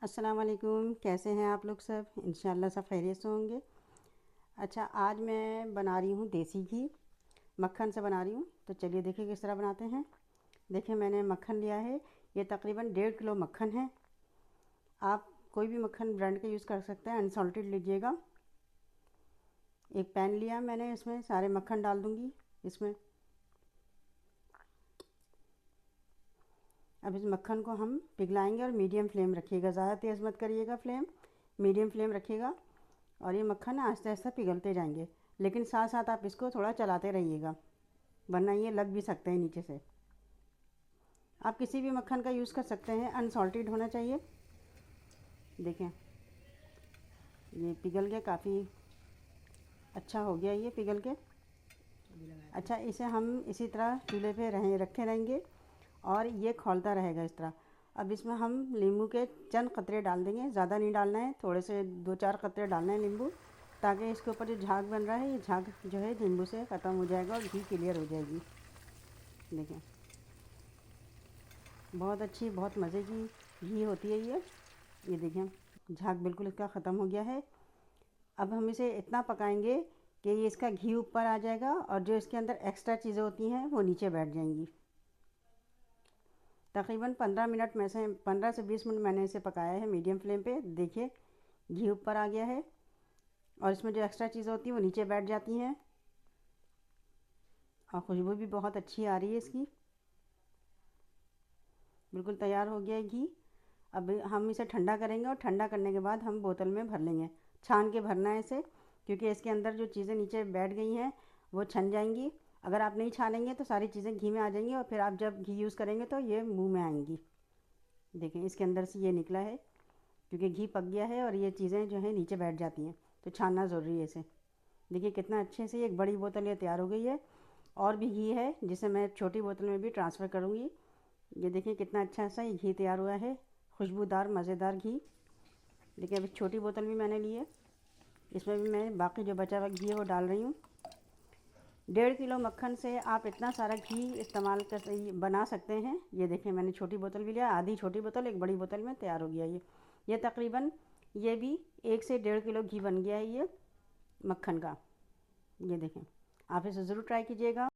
अस्सलाम वालेकुम। कैसे हैं आप लोग सब? इंशाल्लाह सब खैरियत से होंगे। अच्छा, आज मैं बना रही हूँ देसी घी, मक्खन से बना रही हूँ। तो चलिए देखिए किस तरह बनाते हैं। देखिए मैंने मक्खन लिया है, ये तकरीबन 1.5 किलो मक्खन है। आप कोई भी मक्खन ब्रांड का यूज़ कर सकते हैं, अनसॉल्टेड लीजिएगा। एक पैन लिया मैंने, इसमें सारे मक्खन डाल दूँगी इसमें। अब इस मक्खन को हम पिघलाएंगे और मीडियम फ्लेम रखिएगा, ज़्यादा तेज़ मत करिएगा फ्लेम, मीडियम फ्लेम रखिएगा। और ये मक्खन आहिस्ता आहिस्ता पिघलते जाएंगे, लेकिन साथ साथ आप इसको थोड़ा चलाते रहिएगा, वरना ये लग भी सकते हैं नीचे से। आप किसी भी मक्खन का यूज़ कर सकते हैं, अनसॉल्टेड होना चाहिए। देखें ये पिघल गया, काफ़ी अच्छा हो गया ये पिघल के। अच्छा, इसे हम इसी तरह चूल्हे पे रखे रहेंगे और ये खौलता रहेगा इस तरह। अब इसमें हम नींबू के चंद कतरे डाल देंगे, ज़्यादा नहीं डालना है, थोड़े से 2-4 कतरे डालना है नींबू, ताकि इसके ऊपर जो झाग बन रहा है ये झाग जो है नींबू से ख़त्म हो जाएगा और घी क्लियर हो जाएगी। देखें बहुत अच्छी, बहुत मज़े की घी होती है ये देखें झाग बिल्कुल इसका ख़त्म हो गया है। अब हम इसे इतना पकाएंगे कि ये इसका घी ऊपर आ जाएगा और जो इसके अंदर एक्स्ट्रा चीज़ें होती हैं वो नीचे बैठ जाएंगी। तकरीबन 15 मिनट में से 15 से 20 मिनट मैंने इसे पकाया है मीडियम फ्लेम पे। देखिए घी ऊपर आ गया है और इसमें जो एक्स्ट्रा चीज़ें होती हैं वो नीचे बैठ जाती हैं और खुशबू भी बहुत अच्छी आ रही है इसकी। बिल्कुल तैयार हो गया है घी। अब हम इसे ठंडा करेंगे और ठंडा करने के बाद हम बोतल में भर लेंगे। छान के भरना है इसे, क्योंकि इसके अंदर जो चीज़ें नीचे बैठ गई हैं वो छन जाएंगी। अगर आप नहीं छानेंगे तो सारी चीज़ें घी में आ जाएंगी और फिर आप जब घी यूज़ करेंगे तो ये मुंह में आएंगी। देखें इसके अंदर से ये निकला है, क्योंकि घी पक गया है और ये चीज़ें जो है नीचे बैठ जाती हैं, तो छानना ज़रूरी है इसे। देखिए कितना अच्छे से एक बड़ी बोतल ये तैयार हो गई है। और भी घी है जिसे मैं छोटी बोतल में भी ट्रांसफ़र करूँगी। ये देखिए कितना अच्छा सा ये घी तैयार हुआ है, खुशबूदार मज़ेदार घी। देखिए अभी छोटी बोतल भी मैंने ली है, इसमें भी मैं बाकी जो बचा हुआ घी है वो डाल रही हूँ। 1.5 किलो मक्खन से आप इतना सारा घी इस्तेमाल कर बना सकते हैं। ये देखें मैंने छोटी बोतल भी लिया, आधी छोटी बोतल एक बड़ी बोतल में तैयार हो गया ये तकरीबन ये भी 1 से 1.5 किलो घी बन गया है ये मक्खन का। ये देखें, आप इसे ज़रूर ट्राई कीजिएगा।